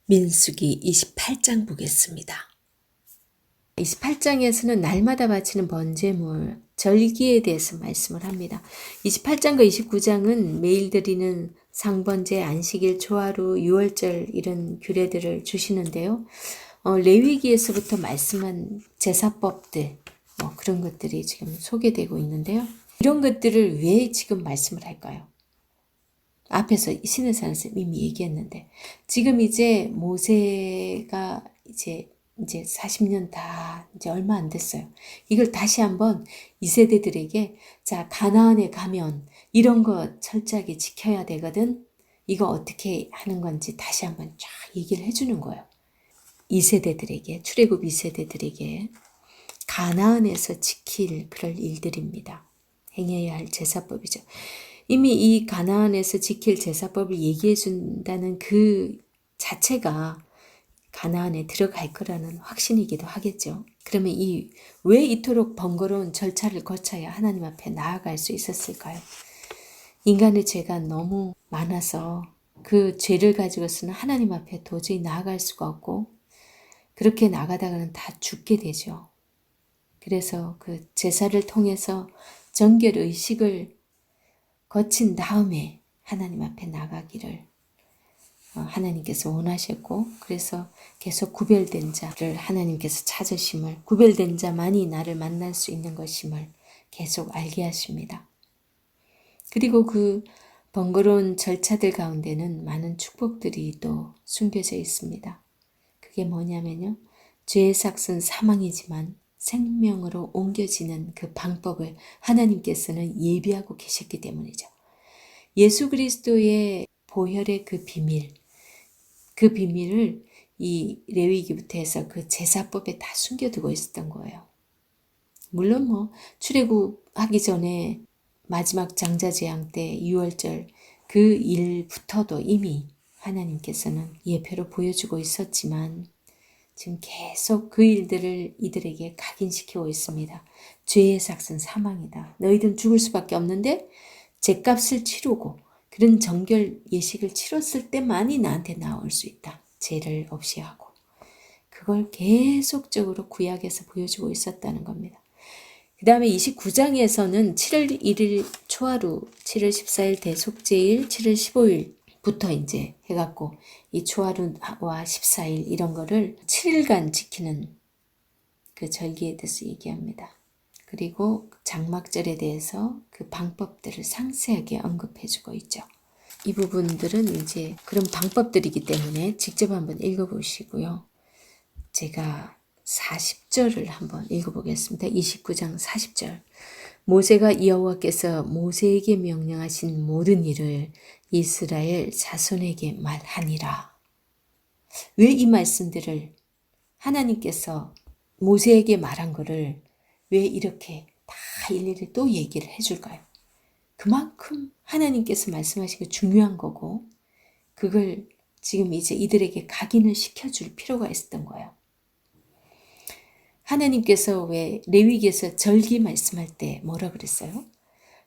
민수기 28장 보겠습니다. 28장에서는 날마다 바치는 번제물, 절기에 대해서 말씀을 합니다. 28장과 29장은 매일 드리는 상번제, 안식일, 초하루, 유월절 이런 규례들을 주시는데요. 레위기에서부터 말씀한 제사법들, 그런 것들이 지금 소개되고 있는데요. 이런 것들을 왜 지금 말씀을 할까요? 앞에서 시내산에서 이미 얘기했는데, 지금 이제 모세가 이제 40년 다 이제 얼마 안 됐어요. 이걸 다시 한번 이 세대들에게, 자, 가나안에 가면 이런 거 철저하게 지켜야 되거든. 이거 어떻게 하는 건지 다시 한번 쫙 얘기를 해주는 거예요. 이 세대들에게, 출애굽 이 세대들에게 가나안에서 지킬 그럴 일들입니다. 행해야 할 제사법이죠. 이미 이 가나안에서 지킬 제사법을 얘기해 준다는 그 자체가 가나안에 들어갈 거라는 확신이기도 하겠죠. 그러면 왜 이토록 번거로운 절차를 거쳐야 하나님 앞에 나아갈 수 있었을까요? 인간의 죄가 너무 많아서 그 죄를 가지고서는 하나님 앞에 도저히 나아갈 수가 없고, 그렇게 나가다가는 다 죽게 되죠. 그래서 그 제사를 통해서 정결 의식을 거친 다음에 하나님 앞에 나가기를 하나님께서 원하셨고, 그래서 계속 구별된 자를 하나님께서 찾으심을, 구별된 자만이 나를 만날 수 있는 것임을 계속 알게 하십니다. 그리고 그 번거로운 절차들 가운데는 많은 축복들이 또 숨겨져 있습니다. 그게 뭐냐면요, 죄의 삭은 사망이지만 생명으로 옮겨지는 그 방법을 하나님께서는 예비하고 계셨기 때문이죠. 예수 그리스도의 보혈의 그 비밀을 이 레위기부터 해서 그 제사법에 다 숨겨두고 있었던 거예요. 물론 출애굽하기 전에 마지막 장자재앙 때 유월절 그 일부터도 이미 하나님께서는 예표로 보여주고 있었지만, 지금 계속 그 일들을 이들에게 각인시키고 있습니다. 죄의 삭은 사망이다. 너희들은 죽을 수밖에 없는데 죄값을 치르고 그런 정결 예식을 치렀을 때만이 나한테 나올 수 있다. 죄를 없이 하고. 그걸 계속적으로 구약에서 보여주고 있었다는 겁니다. 그 다음에 29장에서는 7월 1일 초하루, 7월 14일 대속제일, 7월 15일부터 이제 해갖고 이 초하루와 14일 이런 거를 7일간 지키는 그 절기에 대해서 얘기합니다. 그리고 장막절에 대해서 그 방법들을 상세하게 언급해주고 있죠. 이 부분들은 이제 그런 방법들이기 때문에 직접 한번 읽어보시고요. 제가 40절을 한번 읽어보겠습니다. 29장 40절. 모세가 여호와께서 모세에게 명령하신 모든 일을 이스라엘 자손에게 말하니라. 왜 이 말씀들을 하나님께서 모세에게 말한 거를 왜 이렇게 다 일일이 또 얘기를 해줄까요? 그만큼 하나님께서 말씀하신 게 중요한 거고, 그걸 지금 이제 이들에게 각인을 시켜줄 필요가 있었던 거예요. 하나님께서 왜 레위기에서 절기 말씀할 때 뭐라 그랬어요?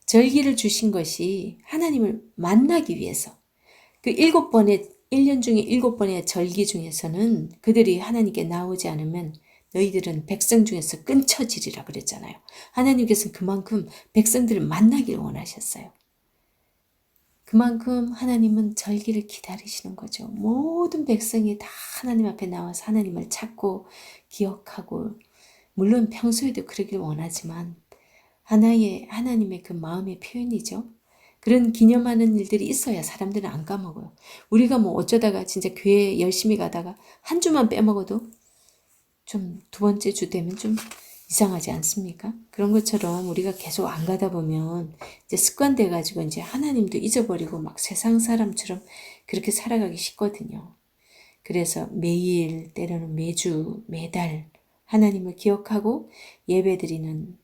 절기를 주신 것이 하나님을 만나기 위해서. 그 1년 중에 7번의 절기 중에서는 그들이 하나님께 나오지 않으면 너희들은 백성 중에서 끊쳐지리라 그랬잖아요. 하나님께서는 그만큼 백성들을 만나기를 원하셨어요. 그만큼 하나님은 절기를 기다리시는 거죠. 모든 백성이 다 하나님 앞에 나와서 하나님을 찾고 기억하고, 물론 평소에도 그러길 원하지만 하나님의 그 마음의 표현이죠. 그런 기념하는 일들이 있어야 사람들은 안 까먹어요. 우리가 어쩌다가 진짜 교회 열심히 가다가 한 주만 빼먹어도 좀 두 번째 주 되면 좀 이상하지 않습니까? 그런 것처럼 우리가 계속 안 가다 보면 이제 습관돼가지고 이제 하나님도 잊어버리고 막 세상 사람처럼 그렇게 살아가기 쉽거든요. 그래서 매일, 때로는 매주, 매달 하나님을 기억하고 예배드리는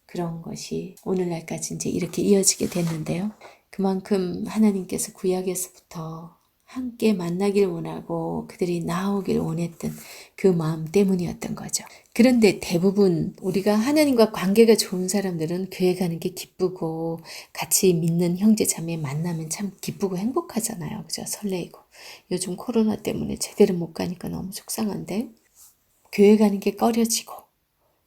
그런 것이 오늘날까지 이제 이렇게 이어지게 됐는데요. 그만큼 하나님께서 구약에서부터 함께 만나길 원하고 그들이 나오길 원했던 그 마음 때문이었던 거죠. 그런데 대부분 우리가 하나님과 관계가 좋은 사람들은 교회 가는 게 기쁘고 같이 믿는 형제 자매 만나면 참 기쁘고 행복하잖아요. 그죠? 설레이고. 요즘 코로나 때문에 제대로 못 가니까 너무 속상한데 교회 가는 게 꺼려지고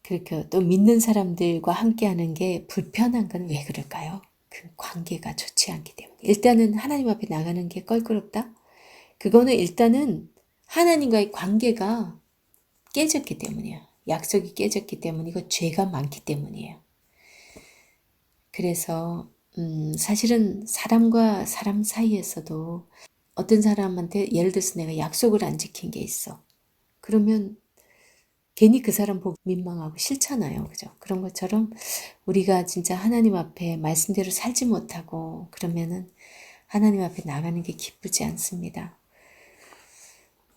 그렇게 또 믿는 사람들과 함께 하는 게 불편한 건 왜 그럴까요? 그 관계가 좋지 않기 때문에. 일단은 하나님 앞에 나가는 게 껄끄럽다? 그거는 일단은 하나님과의 관계가 깨졌기 때문이에요. 약속이 깨졌기 때문이고 죄가 많기 때문이에요. 그래서 사실은 사람과 사람 사이에서도 어떤 사람한테 예를 들어서 내가 약속을 안 지킨 게 있어. 그러면 괜히 그 사람 보고 민망하고 싫잖아요. 그죠? 그런 것처럼 우리가 진짜 하나님 앞에 말씀대로 살지 못하고 그러면은 하나님 앞에 나가는 게 기쁘지 않습니다.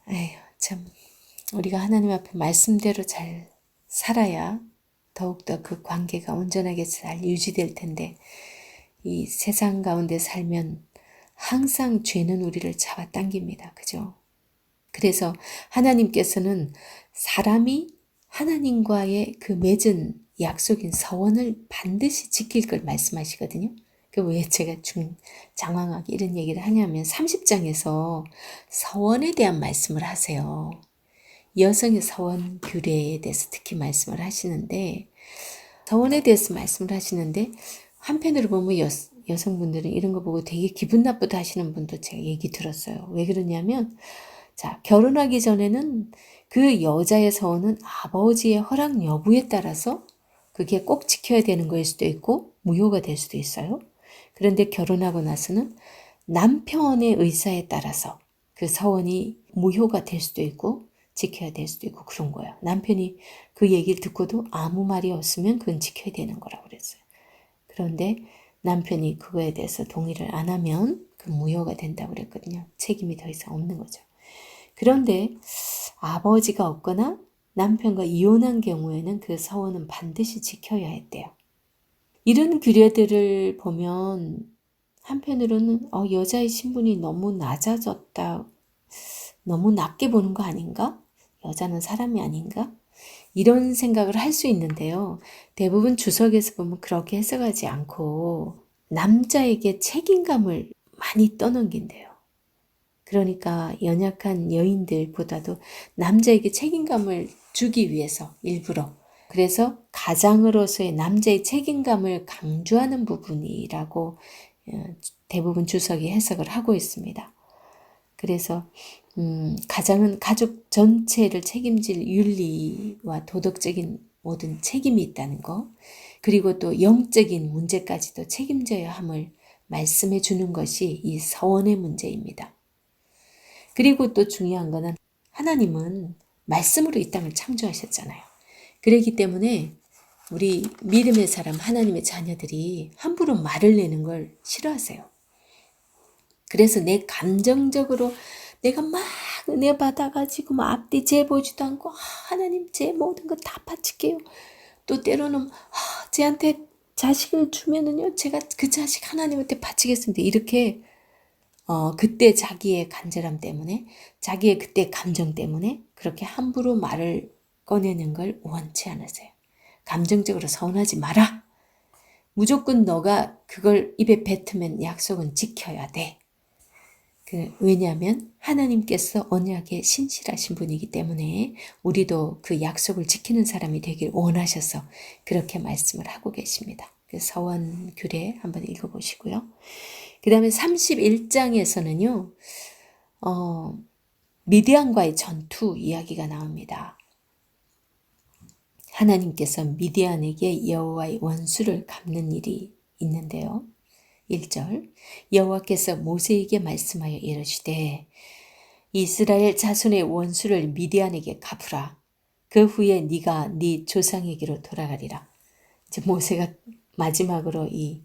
에휴, 참. 우리가 하나님 앞에 말씀대로 잘 살아야 더욱더 그 관계가 온전하게 잘 유지될 텐데 이 세상 가운데 살면 항상 죄는 우리를 잡아당깁니다. 그죠? 그래서 하나님께서는 사람이 하나님과의 그 맺은 약속인 서원을 반드시 지킬 걸 말씀하시거든요. 그 왜 제가 장황하게 이런 얘기를 하냐면 30장에서 서원에 대한 말씀을 하세요. 여성의 서원 규례에 대해서 특히 말씀을 하시는데 서원에 대해서 말씀을 하시는데 한편으로 보면 여성분들은 이런 거 보고 되게 기분 나쁘다 하시는 분도 제가 얘기 들었어요. 왜 그러냐면 자, 결혼하기 전에는 그 여자의 서원은 아버지의 허락 여부에 따라서 그게 꼭 지켜야 되는 거일 수도 있고 무효가 될 수도 있어요. 그런데 결혼하고 나서는 남편의 의사에 따라서 그 서원이 무효가 될 수도 있고 지켜야 될 수도 있고 그런 거예요. 남편이 그 얘기를 듣고도 아무 말이 없으면 그건 지켜야 되는 거라고 그랬어요. 그런데 남편이 그거에 대해서 동의를 안 하면 그 무효가 된다고 그랬거든요. 책임이 더 이상 없는 거죠. 그런데 아버지가 없거나 남편과 이혼한 경우에는 그 서원은 반드시 지켜야 했대요. 이런 규례들을 보면 한편으로는 여자의 신분이 너무 낮아졌다. 너무 낮게 보는 거 아닌가? 여자는 사람이 아닌가? 이런 생각을 할 수 있는데요. 대부분 주석에서 보면 그렇게 해석하지 않고 남자에게 책임감을 많이 떠넘긴대요. 그러니까 연약한 여인들보다도 남자에게 책임감을 주기 위해서 일부러 그래서 가장으로서의 남자의 책임감을 강조하는 부분이라고 대부분 주석이 해석을 하고 있습니다. 그래서 가장은 가족 전체를 책임질 윤리와 도덕적인 모든 책임이 있다는 거 그리고 또 영적인 문제까지도 책임져야 함을 말씀해 주는 것이 이 서원의 문제입니다. 그리고 또 중요한 거는 하나님은 말씀으로 이 땅을 창조하셨잖아요. 그렇기 때문에 우리 믿음의 사람 하나님의 자녀들이 함부로 말을 내는 걸 싫어하세요. 그래서 내 감정적으로 내가 막 은혜 받아가지고 막 앞뒤 재보지도 않고 하나님 제 모든 거 다 바칠게요. 또 때로는 쟤한테 자식을 주면은요 제가 그 자식 하나님한테 바치겠습니다. 이렇게 그때 자기의 간절함 때문에 자기의 그때 감정 때문에 그렇게 함부로 말을 꺼내는 걸 원치 않으세요. 감정적으로 서운하지 마라. 무조건 너가 그걸 입에 뱉으면 약속은 지켜야 돼. 왜냐하면 하나님께서 언약에 신실하신 분이기 때문에 우리도 그 약속을 지키는 사람이 되길 원하셔서 그렇게 말씀을 하고 계십니다. 그 서원 규례 한번 읽어보시고요. 그 다음에 31장에서는요. 미디안과의 전투 이야기가 나옵니다. 하나님께서 미디안에게 여호와의 원수를 갚는 일이 있는데요. 1절 여호와께서 모세에게 말씀하여 이르시되 이스라엘 자손의 원수를 미디안에게 갚으라. 그 후에 네가 네 조상에게로 돌아가리라. 이제 모세가 마지막으로 이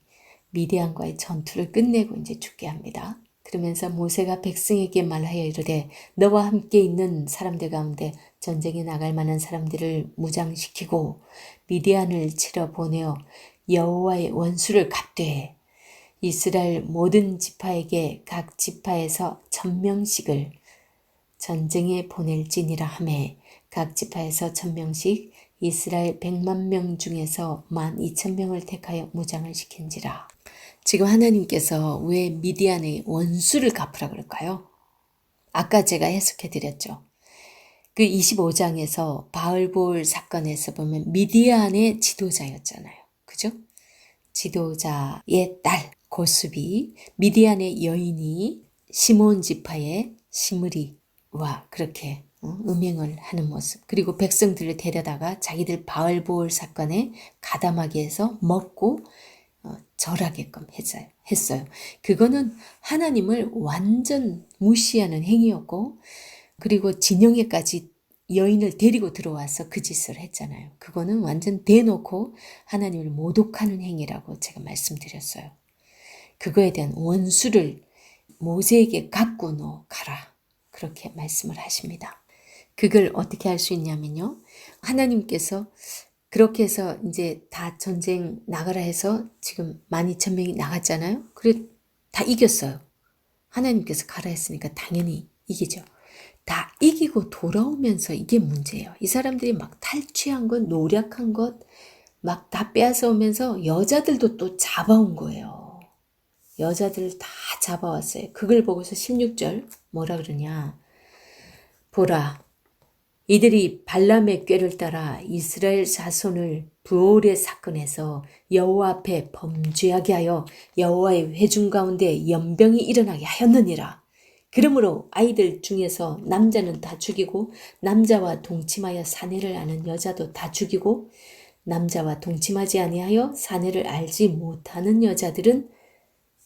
미디안과의 전투를 끝내고 이제 죽게 합니다. 그러면서 모세가 백성에게 말하여 이르되 너와 함께 있는 사람들 가운데 전쟁에 나갈 만한 사람들을 무장시키고 미디안을 치러 보내어 여호와의 원수를 갚되 이스라엘 모든 지파에게 각 지파에서 1000명씩을 전쟁에 보낼지니라 하매 각 지파에서 1000명씩 이스라엘 100만 명 중에서 12,000명을 택하여 무장을 시킨지라. 지금 하나님께서 왜 미디안의 원수를 갚으라 그럴까요? 아까 제가 해석해 드렸죠. 그 25장에서 바알볼 사건에서 보면 미디안의 지도자였잖아요. 그죠? 지도자의 딸 고수비, 미디안의 여인이 시몬 지파의 시므리와 그렇게 음행을 하는 모습, 그리고 백성들을 데려다가 자기들 바알볼 사건에 가담하게 해서 먹고 절하게끔 했어요. 그거는 하나님을 완전 무시하는 행위였고, 그리고 진영에까지 여인을 데리고 들어와서 그 짓을 했잖아요. 그거는 완전 대놓고 하나님을 모독하는 행위라고 제가 말씀드렸어요. 그거에 대한 원수를 모세에게 갖고 너 가라. 그렇게 말씀을 하십니다. 그걸 어떻게 할 수 있냐면요. 하나님께서 그렇게 해서 이제 다 전쟁 나가라 해서 지금 12,000명이 나갔잖아요. 그래 다 이겼어요. 하나님께서 가라 했으니까 당연히 이기죠. 다 이기고 돌아오면서 이게 문제예요. 이 사람들이 막 탈취한 것, 노력한 것, 막 다 빼앗아 오면서 여자들도 또 잡아온 거예요. 여자들 다 잡아왔어요. 그걸 보고서 16절 뭐라 그러냐. 보라, 이들이 발람의 꾀를 따라 이스라엘 자손을 부올의 사건에서 여호와 앞에 범죄하게 하여 여호와의 회중 가운데 연병이 일어나게 하였느니라. 그러므로 아이들 중에서 남자는 다 죽이고 남자와 동침하여 사내를 아는 여자도 다 죽이고 남자와 동침하지 아니하여 사내를 알지 못하는 여자들은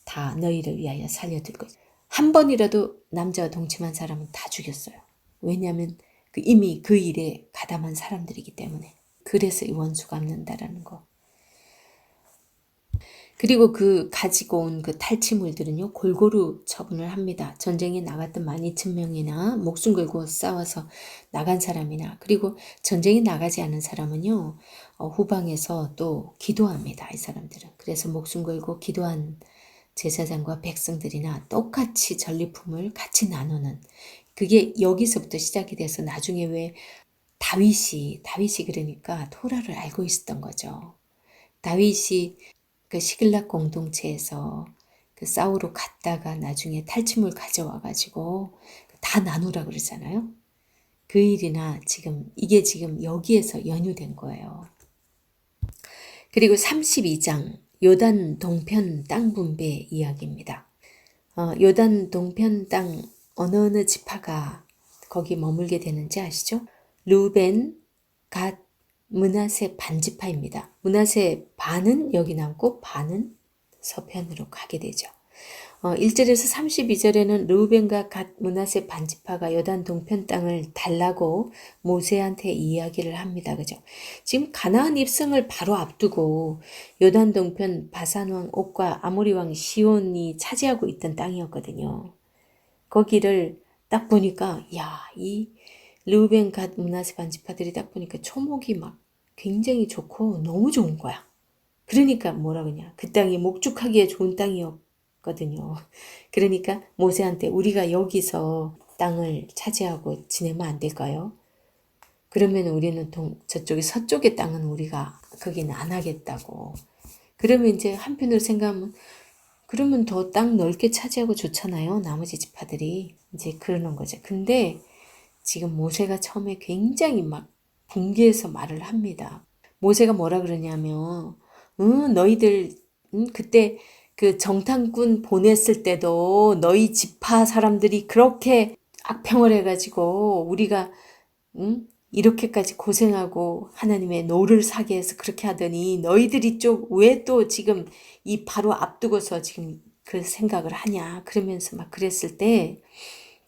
다 너희를 위하여 살려둘 것이다. 한 번이라도 남자와 동침한 사람은 다 죽였어요. 왜냐하면 이미 그 일에 가담한 사람들이기 때문에. 그래서 이 원수 갚는다라는 거. 그리고 그 가지고 온 그 탈취물들은요, 골고루 처분을 합니다. 전쟁에 나갔던 12,000명이나 목숨 걸고 싸워서 나간 사람이나, 그리고 전쟁에 나가지 않은 사람은요, 후방에서 또 기도합니다. 이 사람들은. 그래서 목숨 걸고 기도한 제사장과 백성들이나 똑같이 전리품을 같이 나누는, 그게 여기서부터 시작이 돼서 나중에 왜 다윗이 그러니까 토라를 알고 있었던 거죠. 다윗이 그 시글락 공동체에서 그 싸우러 갔다가 나중에 탈취물 가져와가지고 다 나누라 그러잖아요. 그 일이나 이게 지금 여기에서 연유된 거예요. 그리고 32장 요단 동편 땅 분배 이야기입니다. 요단 동편 땅 어느 지파가 거기 머물게 되는지 아시죠? 루벤, 갓, 므낫세 반지파입니다. 므낫세 반은 여기 남고 반은 서편으로 가게 되죠. 1절에서 32절에는 르우벤과 갓 므낫세 반지파가 요단 동편 땅을 달라고 모세한테 이야기를 합니다. 그죠? 지금 가나안 입성을 바로 앞두고 요단 동편 바산 왕 옥과 아모리 왕 시온이 차지하고 있던 땅이었거든요. 거기를 딱 보니까 이 르우벤 갓 므낫세 반지파들이 딱 보니까 초목이 막 굉장히 좋고 너무 좋은 거야. 그러니까 뭐라 그러냐. 그 땅이 목축하기에 좋은 땅이었거든요. 그러니까 모세한테 우리가 여기서 땅을 차지하고 지내면 안 될까요? 그러면 우리는 저쪽에 서쪽의 땅은 우리가 거기는 안 하겠다고. 그러면 이제 한편으로 생각하면 그러면 더 땅 넓게 차지하고 좋잖아요. 나머지 지파들이. 이제 그러는 거죠. 근데 지금 모세가 처음에 굉장히 막 분개해서 말을 합니다. 모세가 뭐라 그러냐면 너희들 그때 그 정탐꾼 보냈을 때도 너희 지파 사람들이 그렇게 악평을 해가지고 우리가 이렇게까지 고생하고 하나님의 노를 사게 해서 그렇게 하더니 너희들이 왜 또 지금 이 바로 앞두고서 지금 그 생각을 하냐 그러면서 막 그랬을 때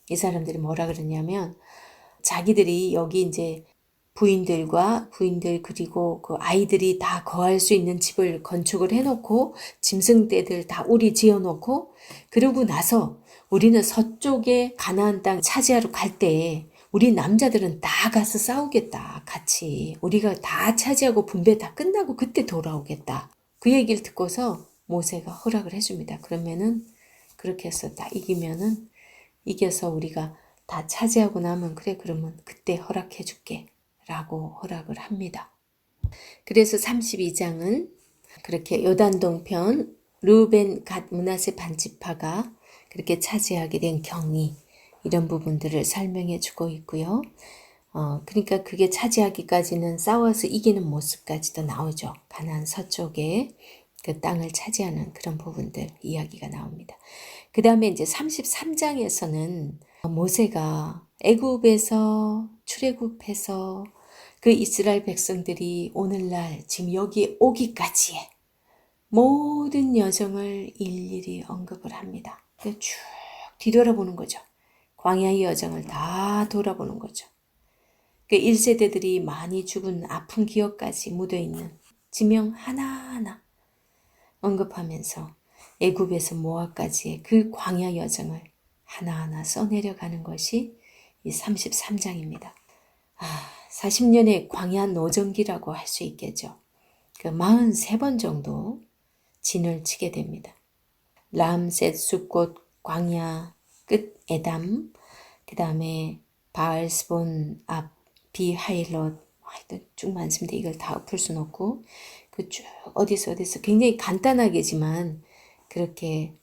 이 사람들이 뭐라 그러냐면 자기들이 여기 이제 부인들 그리고 그 아이들이 다 거할 수 있는 집을 건축을 해놓고 짐승떼들 다 우리 지어놓고 그러고 나서 우리는 서쪽에 가나안 땅 차지하러 갈 때 우리 남자들은 다 가서 싸우겠다 같이 우리가 다 차지하고 분배 다 끝나고 그때 돌아오겠다. 그 얘기를 듣고서 모세가 허락을 해줍니다. 그러면은 그렇게 해서 다 이겨서 우리가 다 차지하고 나면 그래 그러면 그때 허락해 줄게 라고 허락을 합니다. 그래서 32장은 그렇게 요단 동편 르우벤 갓 므낫세 반지파가 그렇게 차지하게 된 경위 이런 부분들을 설명해 주고 있고요. 그러니까 그게 차지하기까지는 싸워서 이기는 모습까지도 나오죠. 가나안 서쪽에 그 땅을 차지하는 그런 부분들 이야기가 나옵니다. 그 다음에 이제 33장에서는 모세가 애굽에서 출애굽해서 그 이스라엘 백성들이 오늘날 지금 여기 오기까지의 모든 여정을 일일이 언급을 합니다. 쭉 뒤돌아보는 거죠. 광야의 여정을 다 돌아보는 거죠. 그 1세대들이 많이 죽은 아픈 기억까지 묻어있는 지명 하나하나 언급하면서 애굽에서 모압까지의 그 광야 여정을 하나하나 써내려가는 것이 이 33장입니다. 40년의 광야 노정기라고 할 수 있겠죠. 그 43번 정도 진을 치게 됩니다. 람셋 숲꽃 광야 끝 에담 그 다음에 바알스본 앞 비하일롯 하여튼 쭉 많습니다. 이걸 다 엎을 수는 없고 그 쭉 어디서 굉장히 간단하게지만 그렇게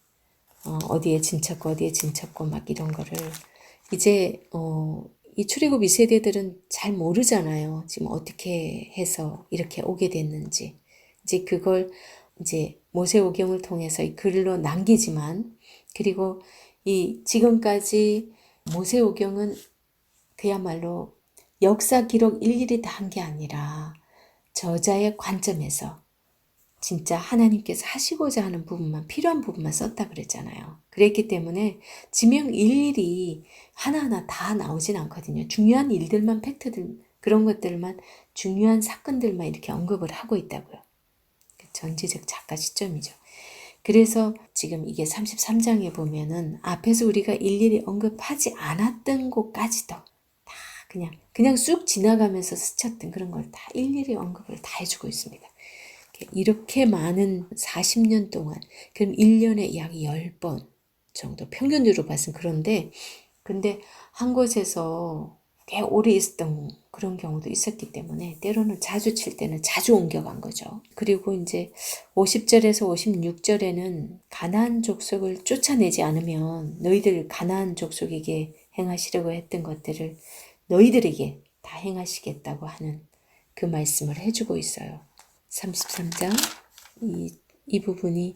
어디에 진쳤고 막 이런 거를 이제 이 출애굽 2세대들은 잘 모르잖아요. 지금 어떻게 해서 이렇게 오게 됐는지. 이제 그걸 이제 모세오경을 통해서 이 글로 남기지만 그리고 이 지금까지 모세오경은 그야말로 역사 기록 일일이 다 한 게 아니라 저자의 관점에서 진짜 하나님께서 하시고자 하는 부분만 필요한 부분만 썼다 그랬잖아요. 그랬기 때문에 지명 일일이 하나하나 다 나오진 않거든요. 중요한 일들만 팩트들 그런 것들만 중요한 사건들만 이렇게 언급을 하고 있다고요. 전지적 작가 시점이죠. 그래서 지금 이게 33장에 보면은 앞에서 우리가 일일이 언급하지 않았던 곳까지도 다 그냥 쑥 지나가면서 스쳤던 그런 걸 다 일일이 언급을 다 해주고 있습니다. 이렇게 많은 40년 동안 그럼 1년에 약 10번 정도 평균으로 봤으면 그런데 근데 한 곳에서 꽤 오래 있었던 그런 경우도 있었기 때문에 때로는 자주 칠 때는 자주 옮겨간 거죠. 그리고 이제 50절에서 56절에는 가나안 족속을 쫓아내지 않으면 너희들 가나안 족속에게 행하시려고 했던 것들을 너희들에게 다 행하시겠다고 하는 그 말씀을 해주고 있어요. 33장 이 부분이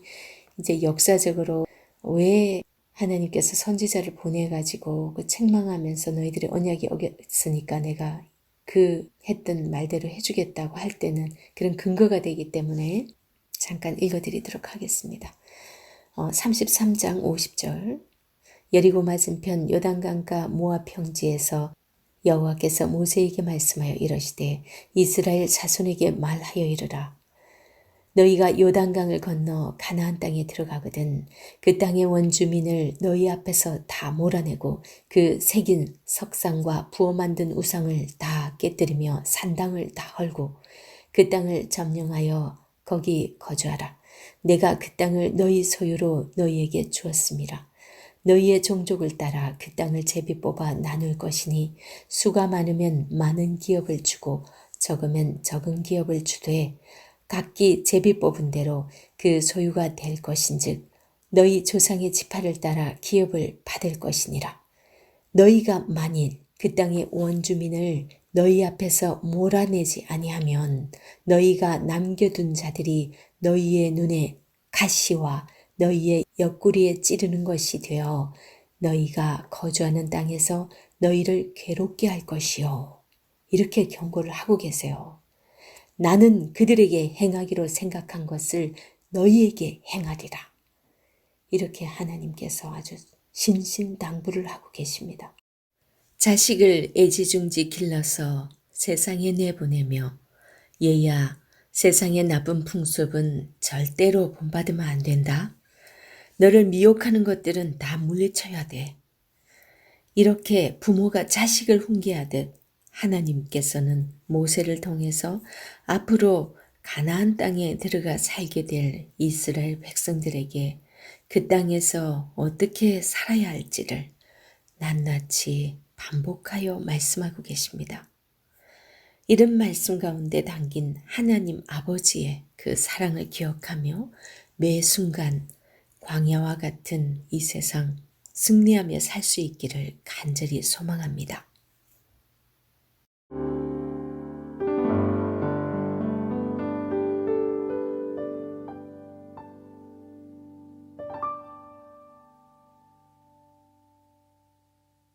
이제 역사적으로 왜 하나님께서 선지자를 보내가지고 그 책망하면서 너희들의 언약이 어겼으니까 내가 그 했던 말대로 해주겠다고 할 때는 그런 근거가 되기 때문에 잠깐 읽어드리도록 하겠습니다. 33장 50절 여리고 맞은편 요단강가 모압 평지에서 여호와께서 모세에게 말씀하여 이러시되 이스라엘 자손에게 말하여 이르라. 너희가 요단강을 건너 가나안 땅에 들어가거든 그 땅의 원주민을 너희 앞에서 다 몰아내고 그 새긴 석상과 부어 만든 우상을 다 깨뜨리며 산당을 다 헐고 그 땅을 점령하여 거기 거주하라. 내가 그 땅을 너희 소유로 너희에게 주었음이라. 너희의 종족을 따라 그 땅을 제비 뽑아 나눌 것이니 수가 많으면 많은 기업을 주고 적으면 적은 기업을 주되 각기 제비 뽑은 대로 그 소유가 될 것인즉 너희 조상의 지파를 따라 기업을 받을 것이니라. 너희가 만일 그 땅의 원주민을 너희 앞에서 몰아내지 아니하면 너희가 남겨둔 자들이 너희의 눈에 가시와 너희의 옆구리에 찌르는 것이 되어 너희가 거주하는 땅에서 너희를 괴롭게 할 것이요. 이렇게 경고를 하고 계세요. 나는 그들에게 행하기로 생각한 것을 너희에게 행하리라. 이렇게 하나님께서 아주 신신당부를 하고 계십니다. 자식을 애지중지 길러서 세상에 내보내며 얘야 세상의 나쁜 풍습은 절대로 본받으면 안 된다. 너를 미혹하는 것들은 다 물리쳐야 돼. 이렇게 부모가 자식을 훈계하듯 하나님께서는 모세를 통해서 앞으로 가나안 땅에 들어가 살게 될 이스라엘 백성들에게 그 땅에서 어떻게 살아야 할지를 낱낱이 반복하여 말씀하고 계십니다. 이런 말씀 가운데 담긴 하나님 아버지의 그 사랑을 기억하며 매 순간 광야와 같은 이 세상 승리하며 살 수 있기를 간절히 소망합니다.